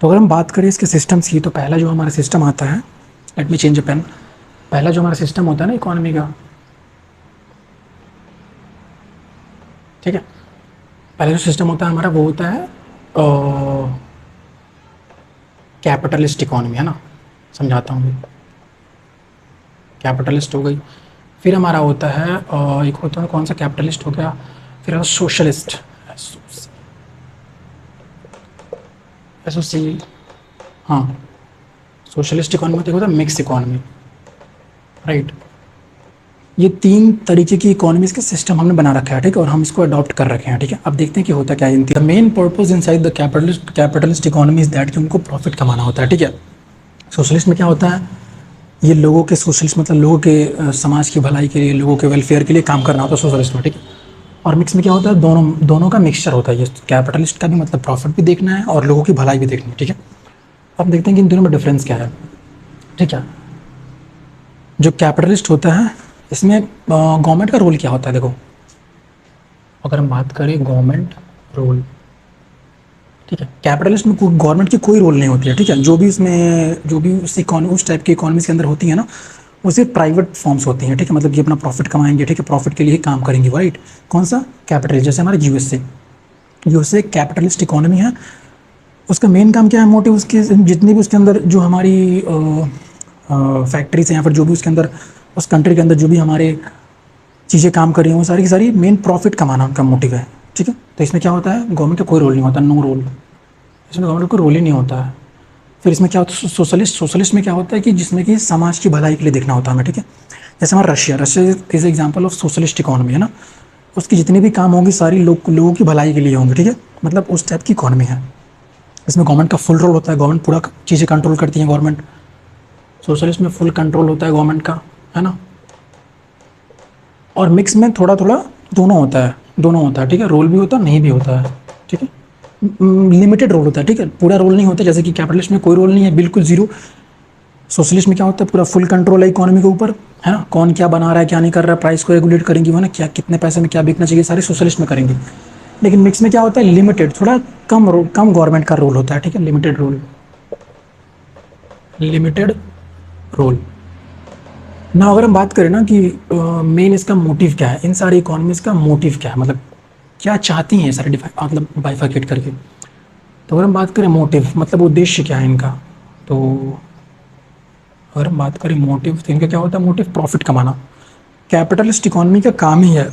तो अगर हम बात करें इसके सिस्टम्स की, तो पहला जो हमारा सिस्टम आता है, let me change a pen. पहला जो हमारा सिस्टम होता है ना इकोनॉमी का, ठीक है, पहला जो सिस्टम होता है हमारा वो होता है कैपिटलिस्ट इकोनॉमी, है ना। समझाता हूँ मैं। कैपिटलिस्ट हो गई, फिर हमारा होता है एक होता है कौन सा, कैपिटलिस्ट हो गया, फिर सोशलिस्ट, एस ओ सी, हाँ, सोशलिस्ट इकोनॉमी होता है मिक्स इकोनॉमी, राइट। ये तीन तरीके की इकोनॉमीज का सिस्टम हमने बना रखा है, ठीक है, और हम इसको अडॉप्ट कर रखे हैं, ठीक है। अब देखते हैं कि होता क्या है। The main purpose inside the capitalist economy is that कि उनको प्रॉफिट कमाना होता है, ठीक है। सोशलिस्ट में क्या होता है, ये लोगों के, सोशलिस्ट मतलब लोगों के समाज की भलाई के लिए, लोगों के वेलफेयर के लिए काम करना होता है सोशलिस्ट में, ठीक है। और मिक्स में क्या होता है, दोनों दोनों का मिक्सचर होता है। ये कैपिटलिस्ट का भी मतलब प्रॉफिट भी देखना है और लोगों की भलाई भी देखनी है, ठीक है। अब देखते हैं कि इन दोनों में डिफरेंस क्या है, ठीक है। जो कैपिटलिस्ट होता है, इसमें गवर्नमेंट का रोल क्या होता है, देखो, अगर हम बात करें गवर्नमेंट रोल, ठीक है, कैपिटलिस्ट में गवर्नमेंट की कोई रोल नहीं होती है, ठीक है। जो भी उसमें, जो भी उस टाइप की इकोनॉमीज के अंदर होती है ना, वो सिर्फ प्राइवेट फॉर्म्स होती हैं, ठीक है। मतलब ये अपना प्रॉफिट कमाएंगे, ठीक है, प्रॉफिट के लिए ही काम करेंगे, राइट। कौन सा कैपिटलिस्ट, जैसे हमारे यूएसए, यूएसए कैपिटलिस्ट इकोनॉमी है। उसका मेन काम क्या है, मोटिव, उसके जितनी भी उसके अंदर जो हमारी फैक्ट्रीज हैं या फिर जो भी उसके अंदर, उस कंट्री के अंदर जो भी हमारे चीज़ें काम कर रही हैं, वो सारी की सारी मेन प्रॉफिट कमाना उनका मोटिव है, ठीक है। तो इसमें क्या होता है, गवर्नमेंट का कोई रोल नहीं होता, नो रोल, इसमें गवर्नमेंट का कोई रोल ही नहीं होता है। फिर इसमें क्या होता है, सोशलिस्ट में क्या होता है कि जिसमें कि समाज की भलाई के लिए देखना होता है हमें, ठीक है। जैसे हमारा Russia is example of socialist economy, है ना। उसकी जितनी भी काम होंगी सारी लोगों की भलाई के लिए होंगे, ठीक है। मतलब उस टाइप की इकोनॉमी है। इसमें गवर्नमेंट का फुल रोल होता है, गवर्नमेंट पूरा चीज़ें कंट्रोल करती है गवर्नमेंट। सोशलिस्ट में फुल कंट्रोल होता है गवर्नमेंट का, है ना। और मिक्स में थोड़ा थोड़ा दोनों होता है, दोनों होता है, ठीक है। रोल भी होता है, नहीं भी होता है, ठीक है। लिमिटेड रोल होता है, ठीक है, पूरा रोल नहीं होता। जैसे कि कैपिटलिस्ट में कोई रोल नहीं है, बिल्कुल जीरो। सोशलिस्ट में क्या होता है, पूरा फुल कंट्रोल है इकोनॉमी के ऊपर, है ना। कौन क्या बना रहा है, क्या नहीं कर रहा है, प्राइस को रेगुलेट करेंगे वो ना, क्या कितने पैसे में क्या बिकना चाहिए, सारे सोशलिस्ट में करेंगे। लेकिन मिक्स में क्या होता है, लिमिटेड, थोड़ा कम गवर्नमेंट का रोल होता है, ठीक है, लिमिटेड रोल, लिमिटेड रोल ना। अगर हम बात करें ना कि मेन इसका मोटिव क्या है, इन सारी इकोनॉमीज का मोटिव क्या है, मतलब क्या चाहती हैं ये सारे मतलब बाइफरकेट करके। तो अगर हम बात करें मोटिव, मतलब उद्देश्य क्या है इनका, तो अगर हम बात करें मोटिव, तो इनका क्या होता है, मोटिव प्रॉफिट कमाना। कैपिटलिस्ट इकोनॉमी का काम ही है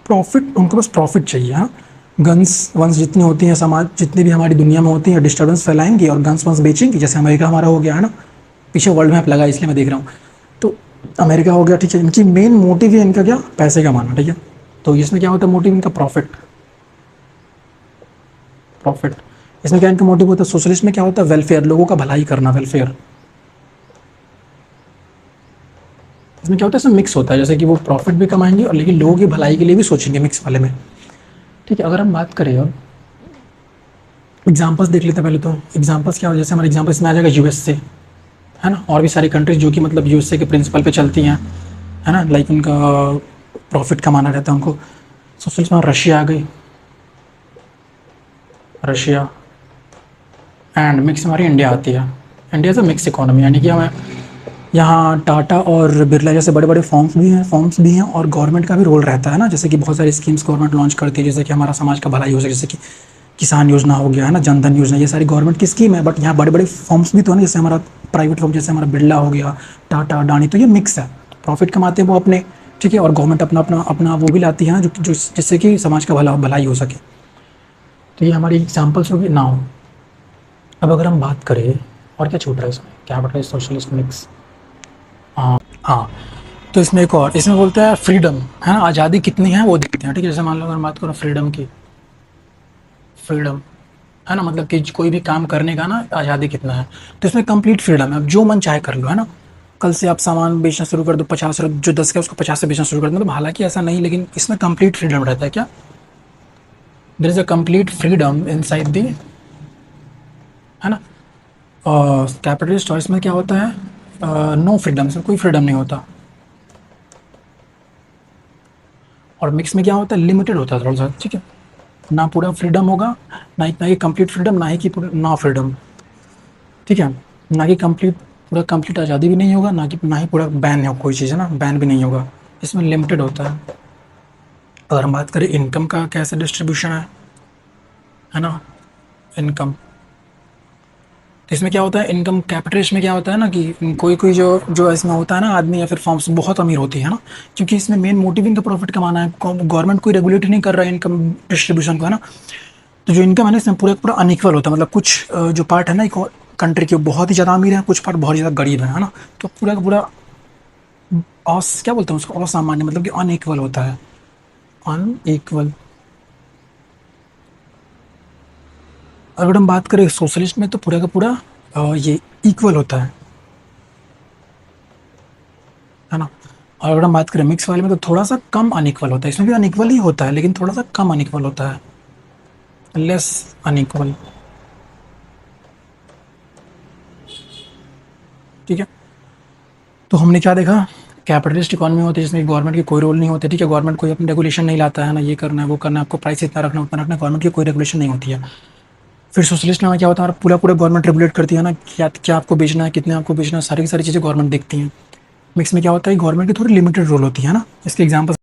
प्रॉफिट, उनको बस प्रॉफिट चाहिए, हाँ। गन्स वंस जितनी होती हैं, समाज जितनी भी हमारी दुनिया में होती हैं, डिस्टर्बेंस फैलाएंगे और गन्स वंस बेचेंगे। जैसे अमेरिका हमारा हो गया, है ना, पीछे वर्ल्ड मैप लगा इसलिए मैं देख रहा हूँ। तो अमेरिका हो गया, ठीक है, इनकी मेन मोटिव है इनका क्या, पैसे कमाना, ठीक है। तो इसमें क्या होता है मोटिव इनका, प्रॉफिट, प्रॉफिट। इसमें क्या इनका मोटिव होता है, सोशलिस्ट में क्या होता है, वेलफेयर, लोगों का भलाई करना, वेलफेयर। इसमें क्या होता है, इसमें मिक्स होता है, जैसे कि वो प्रॉफिट भी कमाएंगे और लेकिन लोगों की भलाई के लिए भी सोचेंगे, मिक्स वाले में, ठीक है। अगर हम बात करें और एग्जाम्पल्स देख लेते हैं पहले, तो एग्जाम्पल्स क्या हो, जैसे हमारे एग्जाम्पल इसमें आ जाएगा यूएसए, है ना, और भी सारी कंट्रीज जो कि मतलब यूएसए के प्रिंसिपल पे चलती हैं, है ना, लाइक उनका प्रॉफिट कमाना रहता है उनको। सोशलिस्ट में रशिया आ गई, रशिया, एंड मिक्स हमारी इंडिया आती है। इंडिया से मिक्स इकोनॉमी, यानी कि हमें यहाँ टाटा और बिरला जैसे बड़े बड़े फॉर्म्स भी हैं और गवर्नमेंट का भी रोल रहता है ना। जैसे कि बहुत सारी स्कीम्स गवर्नमेंट लॉन्च करती है, जैसे कि हमारा समाज का भलाई हो सके, जैसे कि किसान योजना हो गया, है ना, जनधन योजना, ये सारी गवर्नमेंट की स्कीम है। बट यहाँ बड़े बड़े फॉर्म्स भी तो है ना, जैसे हमारा प्राइवेट फॉर्म, जैसे हमारा बिरला हो गया, टाटा, अडानी, तो ये मिक्स है। प्रॉफिट कमाते हैं वो अपने, ठीक है, और गवर्नमेंट अपना अपना अपना वो भी लाती है ना, जो जिससे कि समाज का भलाई हो सके। तो ये हमारी एग्जाम्पल्स होगी नाउ। अब अगर हम बात करें और क्या छूट रहा है इसमें, कैपिटलिस्ट, सोशलिस्ट, मिक्स, हाँ, हाँ। तो इसमें एक और, इसमें बोलता है फ्रीडम, है ना, आज़ादी कितनी है वो देखते हैं, ठीक है। जैसे मान लो अगर बात करो फ्रीडम की, फ्रीडम, है ना, मतलब कि कोई भी काम करने का ना आज़ादी कितना है, तो इसमें कंप्लीट फ्रीडम है, अब जो मन चाहे कर लो, है ना। कल से आप सामान बेचना शुरू कर दो, 50, जो 10 का उसको 50 से बेचना शुरू कर दो, मतलब हालांकि ऐसा नहीं, लेकिन इसमें कंप्लीट फ्रीडम रहता है क्या, there is a complete freedom inside the, है ना। कैपिटलिस्ट चॉइस में क्या होता है, नो फ्रीडम, इसमें कोई फ्रीडम नहीं होता। और मिक्स में क्या होता है, लिमिटेड होता है थोड़ा सा, ठीक है, ना पूरा फ्रीडम होगा, ना इतना ही कंप्लीट फ्रीडम, ना ही कि ना फ्रीडम, ठीक है? ना कि कंप्लीट, पूरा कंप्लीट आज़ादी भी नहीं होगा, ना ही पूरा बैन है कोई चीज़, है ना? बैन भी नहीं होगा, इसमें लिमिटेड होता है। अगर हम बात करें इनकम का कैसे डिस्ट्रीब्यूशन है ना? इनकम, तो इसमें क्या होता है, इनकम कैपिटलिस्ट में क्या होता है ना कि कोई-कोई जो जो इसमें होता है ना आदमी या फिर फर्म्स बहुत अमीर होती है ना, क्योंकि इसमें मेन मोटिव इनका प्रॉफिट कमाना है। गवर्नमेंट कोई रेगुलेट नहीं कर रहा है इनकम डिस्ट्रीब्यूशन को, है ना? तो जो इनकम है ना इसमें पूरा का पूरा अनइक्वल होता है, मतलब कुछ जो पार्ट है ना कंट्री के बहुत ही ज़्यादा अमीर है, कुछ पार्ट बहुत ज़्यादा गरीब है ना? तो पूरा का पूरा क्या बोलते हैं उसको, असामान्य, मतलब कि अनइक्वल होता है, अनइक्वल। अगर हम बात करें सोशलिस्ट में तो पूरा का पूरा ये इक्वल होता है ना? और अगर हम बात करें मिक्स वाले में तो थोड़ा सा कम अनइक्वल होता है, इसमें भी अनइक्वल ही होता है लेकिन थोड़ा सा कम अनइक्वल होता है, लेस अनइक्वल। ठीक है, तो हमने क्या देखा, कैपिटलिस्ट इकोनॉमी होती है जिसमें गवर्नमेंट की कोई रोल नहीं होती, ठीक है? गवर्नमेंट कोई अपनी रेगुलेशन नहीं लाता है ना, ये करना है वो करना है, आपको प्राइस इतना रखना उतना रखना, गवर्नमेंट की कोई रेगुलेशन नहीं होती है। फिर सोशलिस्ट में क्या होता है, पूरा पूरा गवर्नमेंट रेगुलेट करती है ना, क्या क्या आपको बेचना है, कितने आपको बेचना है, सारी की सारी चीज़ें गवर्नमेंट देखती हैं। मिक्स में क्या होता है, गवर्नमेंट की थोड़ी लिमिटेड रोल होती है ना, इसके एग्जाम्पल